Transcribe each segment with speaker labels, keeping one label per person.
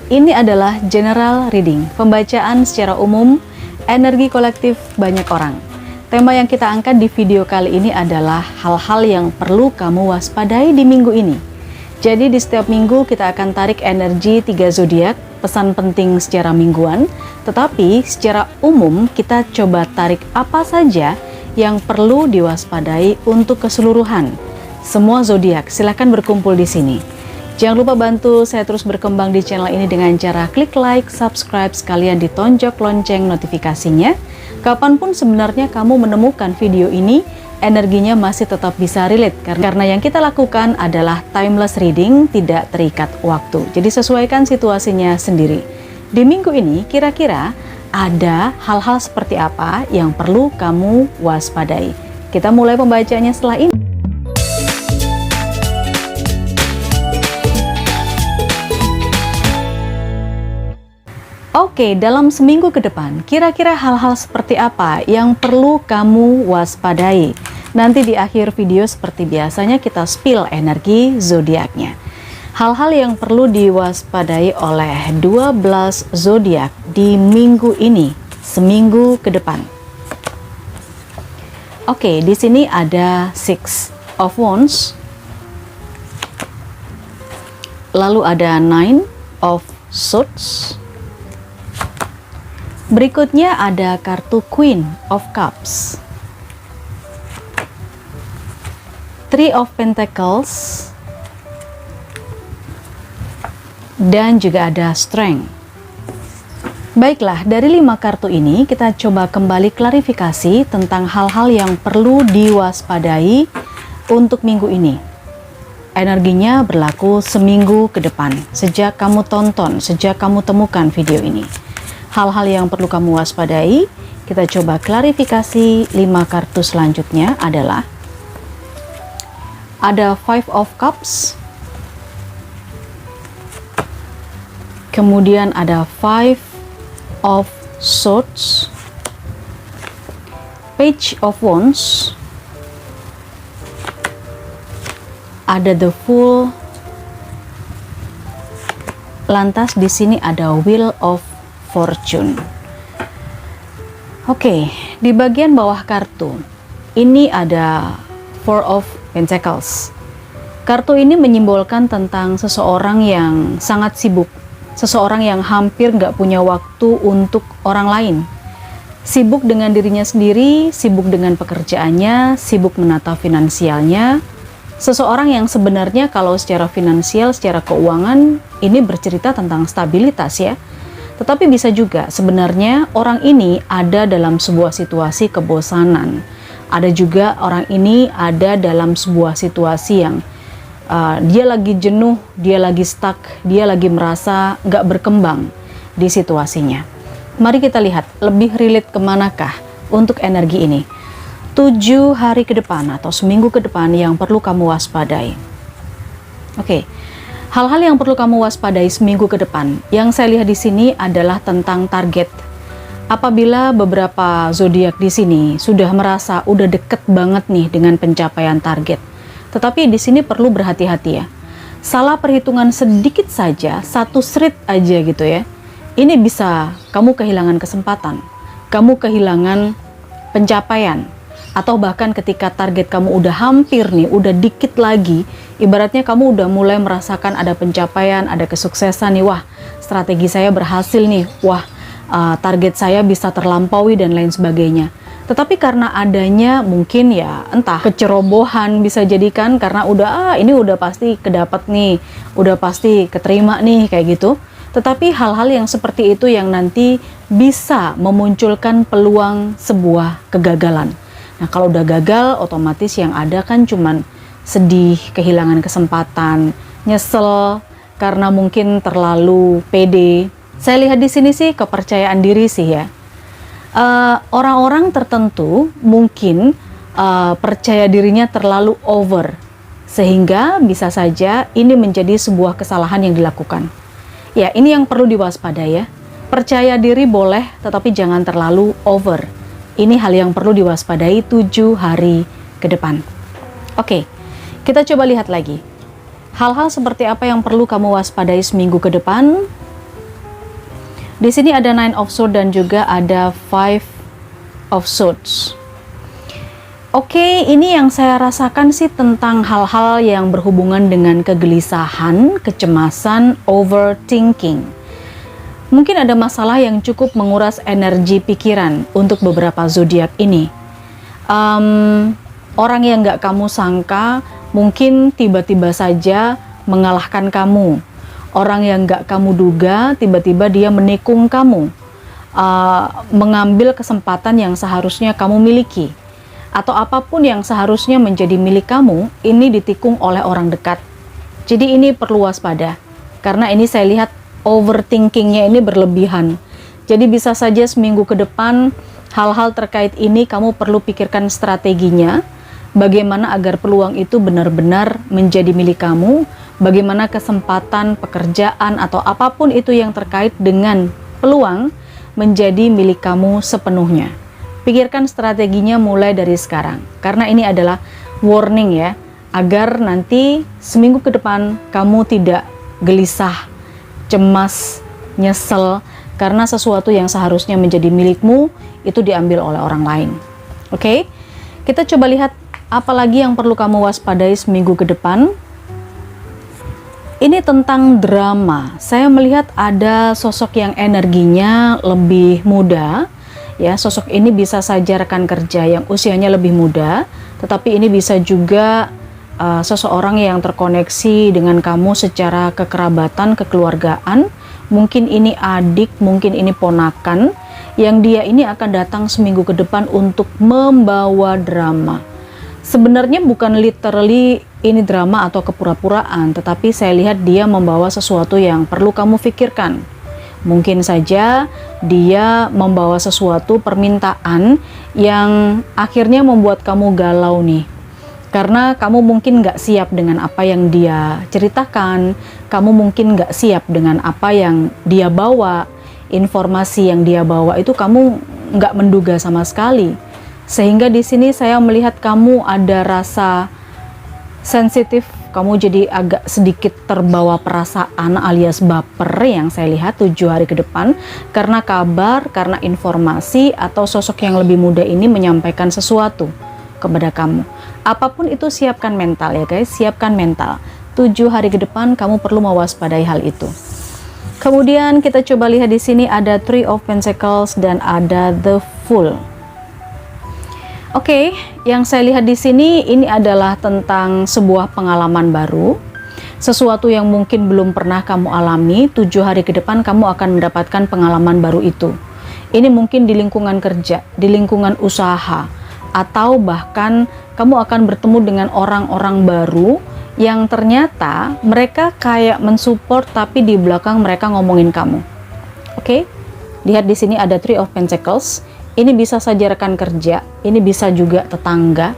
Speaker 1: Ini adalah general reading, pembacaan secara umum energi kolektif banyak orang. Tema yang kita angkat di video kali ini adalah hal-hal yang perlu kamu waspadai di minggu ini. Jadi di setiap minggu kita akan tarik energi 3 zodiak, pesan penting secara mingguan, tetapi secara umum kita coba tarik apa saja yang perlu diwaspadai untuk keseluruhan. Semua zodiak, silahkan berkumpul di sini. Jangan lupa bantu saya terus berkembang di channel ini dengan cara klik like, subscribe, sekalian ditonjok lonceng notifikasinya. Kapanpun sebenarnya kamu menemukan video ini, energinya masih tetap bisa relate. Karena yang kita lakukan adalah timeless reading, tidak terikat waktu. Jadi sesuaikan situasinya sendiri. Di minggu ini, kira-kira ada hal-hal seperti apa yang perlu kamu waspadai? Kita mulai pembacanya setelah ini. Oke, dalam seminggu ke depan, kira-kira hal-hal seperti apa yang perlu kamu waspadai? Nanti di akhir video seperti biasanya kita spill energi zodiaknya. Hal-hal yang perlu diwaspadai oleh 12 zodiak di minggu ini, seminggu ke depan. Oke, di sini ada Six of Wands. Lalu ada Nine of Swords. Berikutnya ada kartu Queen of Cups, Three of Pentacles, dan juga ada Strength. Baiklah, dari 5 kartu ini kita coba kembali klarifikasi tentang hal-hal yang perlu diwaspadai untuk minggu ini. Energinya berlaku seminggu ke depan, sejak kamu tonton, sejak kamu temukan video ini. Hal-hal yang perlu kamu waspadai, kita coba klarifikasi 5 kartu selanjutnya adalah ada Five of Cups, kemudian ada Five of Swords, Page of Wands, ada The Fool, lantas di sini ada Wheel of Fortune. Oke, di bagian bawah kartu ini ada Four of Pentacles. Kartu ini menyimbolkan tentang seseorang yang sangat sibuk, seseorang yang hampir nggak punya waktu untuk orang lain. Sibuk dengan dirinya sendiri, sibuk dengan pekerjaannya, sibuk menata finansialnya. Seseorang yang sebenarnya kalau secara finansial, secara keuangan ini bercerita tentang stabilitas ya. Tetapi bisa juga sebenarnya orang ini ada dalam sebuah situasi kebosanan. Ada juga orang ini ada dalam sebuah situasi yang dia lagi jenuh, dia lagi stuck, dia lagi merasa nggak berkembang di situasinya. Mari kita lihat lebih relate kemanakah untuk energi ini. 7 hari ke depan atau seminggu ke depan yang perlu kamu waspadai. Oke. Hal-hal yang perlu kamu waspadai seminggu ke depan, yang saya lihat di sini adalah tentang target. Apabila beberapa zodiak di sini sudah merasa udah deket banget nih dengan pencapaian target, tetapi di sini perlu berhati-hati ya. Salah perhitungan sedikit saja, satu srit aja gitu ya, ini bisa kamu kehilangan kesempatan, kamu kehilangan pencapaian. Atau bahkan ketika target kamu udah hampir nih, udah dikit lagi, ibaratnya kamu udah mulai merasakan ada pencapaian, ada kesuksesan nih, wah strategi saya berhasil nih, wah target saya bisa terlampaui dan lain sebagainya. Tetapi karena adanya mungkin ya entah kecerobohan bisa jadikan karena udah ini udah pasti kedapat nih, udah pasti keterima nih kayak gitu. Tetapi hal-hal yang seperti itu yang nanti bisa memunculkan peluang sebuah kegagalan. Nah, kalau udah gagal, otomatis yang ada kan cuman sedih, kehilangan kesempatan, nyesel karena mungkin terlalu pede. Saya lihat di sini sih kepercayaan diri sih ya. Orang-orang tertentu mungkin percaya dirinya terlalu over, sehingga bisa saja ini menjadi sebuah kesalahan yang dilakukan. Ya, ini yang perlu diwaspadai ya. Percaya diri boleh, tetapi jangan terlalu over. Ini hal yang perlu diwaspadai 7 hari ke depan. Oke, kita coba lihat lagi. Hal-hal seperti apa yang perlu kamu waspadai seminggu ke depan? Di sini ada Nine of Swords dan juga ada Five of Swords. Oke, ini yang saya rasakan sih tentang hal-hal yang berhubungan dengan kegelisahan, kecemasan, overthinking. Mungkin ada masalah yang cukup menguras energi pikiran untuk beberapa zodiak ini. Orang yang nggak kamu sangka mungkin tiba-tiba saja mengalahkan kamu. Orang yang nggak kamu duga tiba-tiba dia menikung kamu, mengambil kesempatan yang seharusnya kamu miliki, atau apapun yang seharusnya menjadi milik kamu, ini ditikung oleh orang dekat. Jadi ini perlu waspada, karena ini saya lihat overthinkingnya ini berlebihan. Jadi bisa saja seminggu ke depan hal-hal terkait ini kamu perlu pikirkan strateginya, bagaimana agar peluang itu benar-benar menjadi milik kamu, bagaimana kesempatan pekerjaan atau apapun itu yang terkait dengan peluang menjadi milik kamu sepenuhnya. Pikirkan strateginya mulai dari sekarang, karena ini adalah warning ya, agar nanti seminggu ke depan kamu tidak gelisah, cemas, nyesel, karena sesuatu yang seharusnya menjadi milikmu itu diambil oleh orang lain. Oke, kita coba lihat apalagi yang perlu kamu waspadai seminggu ke depan. Ini tentang drama. Saya melihat ada sosok yang energinya lebih muda. Ya, sosok ini bisa saja rekan kerja yang usianya lebih muda, tetapi ini bisa juga seseorang yang terkoneksi dengan kamu secara kekerabatan, kekeluargaan. Mungkin ini adik, mungkin ini ponakan, yang dia ini akan datang seminggu ke depan untuk membawa drama. Sebenarnya bukan literally ini drama atau kepura-puraan, tetapi saya lihat dia membawa sesuatu yang perlu kamu pikirkan. Mungkin saja dia membawa sesuatu permintaan yang akhirnya membuat kamu galau nih. Karena kamu mungkin nggak siap dengan apa yang dia ceritakan, kamu mungkin nggak siap dengan apa yang dia bawa, informasi yang dia bawa itu kamu nggak menduga sama sekali. Sehingga di sini saya melihat kamu ada rasa sensitif, kamu jadi agak sedikit terbawa perasaan alias baper yang saya lihat 7 hari ke depan, karena kabar, karena informasi atau sosok yang lebih muda ini menyampaikan sesuatu kepada kamu. Apapun itu siapkan mental ya guys, siapkan mental. 7 hari ke depan kamu perlu mewaspadai hal itu. Kemudian kita coba lihat di sini ada Three of Pentacles dan ada The Fool. Oke, yang saya lihat di sini ini adalah tentang sebuah pengalaman baru. Sesuatu yang mungkin belum pernah kamu alami, 7 hari ke depan kamu akan mendapatkan pengalaman baru itu. Ini mungkin di lingkungan kerja, di lingkungan usaha, atau bahkan kamu akan bertemu dengan orang-orang baru yang ternyata mereka kayak mensupport tapi di belakang mereka ngomongin kamu. Oke? Lihat di sini ada Three of Pentacles. Ini bisa saja rekan kerja, ini bisa juga tetangga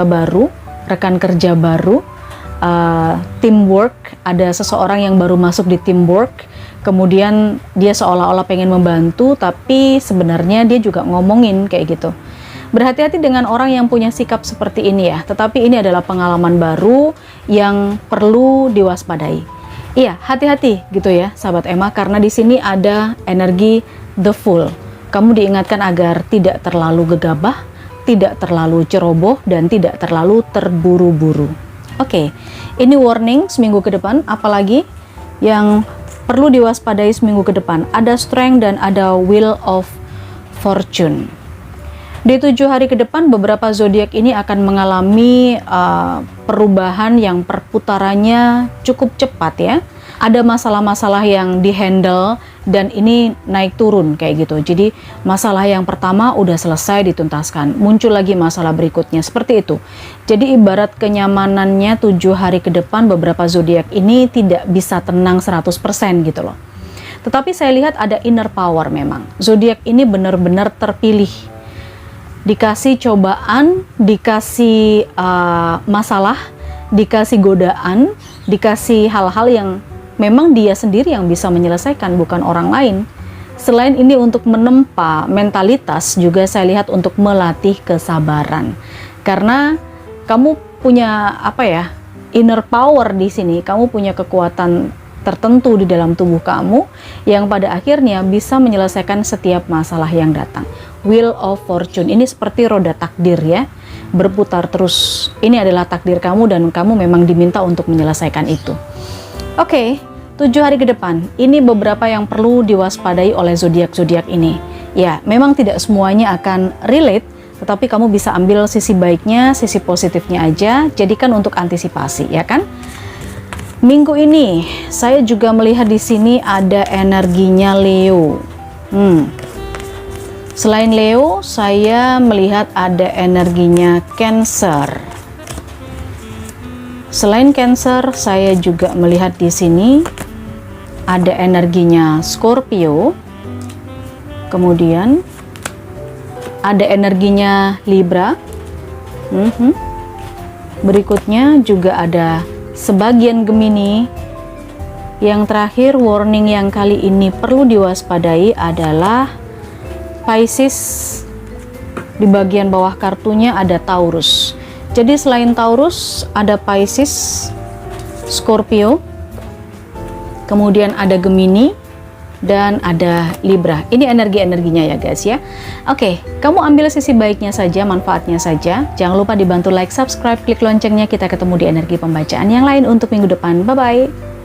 Speaker 1: baru, rekan kerja baru, teamwork, ada seseorang yang baru masuk di teamwork, kemudian dia seolah-olah pengen membantu, tapi sebenarnya dia juga ngomongin kayak gitu. Berhati-hati dengan orang yang punya sikap seperti ini ya, tetapi ini adalah pengalaman baru yang perlu diwaspadai. Iya, hati-hati gitu ya, sahabat Emma, karena di sini ada energi The Fool. Kamu diingatkan agar tidak terlalu gegabah, tidak terlalu ceroboh, dan tidak terlalu terburu-buru. Oke, ini warning seminggu ke depan, apalagi yang perlu diwaspadai seminggu ke depan. Ada Strength dan ada Wheel of Fortune. Di 7 hari ke depan, beberapa zodiak ini akan mengalami perubahan yang perputarannya cukup cepat ya. Ada masalah-masalah yang dihandle dan ini naik turun kayak gitu. Jadi masalah yang pertama udah selesai dituntaskan, muncul lagi masalah berikutnya, seperti itu. Jadi ibarat kenyamanannya 7 hari ke depan beberapa zodiak ini tidak bisa tenang 100% gitu loh. Tetapi saya lihat ada inner power memang. Zodiak ini benar-benar terpilih. Dikasih cobaan, dikasih masalah, dikasih godaan, dikasih hal-hal yang memang dia sendiri yang bisa menyelesaikan, bukan orang lain. Selain ini untuk menempa mentalitas, juga saya lihat untuk melatih kesabaran. Karena kamu punya apa ya, inner power di sini, kamu punya kekuatan tertentu di dalam tubuh kamu yang pada akhirnya bisa menyelesaikan setiap masalah yang datang. Wheel of Fortune ini seperti roda takdir ya, berputar terus. Ini adalah takdir kamu dan kamu memang diminta untuk menyelesaikan itu. Oke, 7 hari ke depan, ini beberapa yang perlu diwaspadai oleh zodiak-zodiak ini. Ya, memang tidak semuanya akan relate, tetapi kamu bisa ambil sisi baiknya, sisi positifnya aja, jadikan untuk antisipasi, ya kan? Minggu ini saya juga melihat di sini ada energinya Leo. Selain Leo, saya melihat ada energinya Cancer. Selain Cancer, saya juga melihat di sini ada energinya Scorpio. Kemudian ada energinya Libra. Berikutnya juga ada sebagian Gemini. Yang terakhir, warning yang kali ini perlu diwaspadai adalah Pisces. Di bagian bawah kartunya ada Taurus. Jadi selain Taurus ada Pisces, Scorpio, kemudian ada Gemini, dan ada Libra. Ini energi-energinya ya guys ya. Oke, kamu ambil sisi baiknya saja, manfaatnya saja. Jangan lupa dibantu like, subscribe, klik loncengnya. Kita ketemu di energi pembacaan yang lain untuk minggu depan. Bye-bye.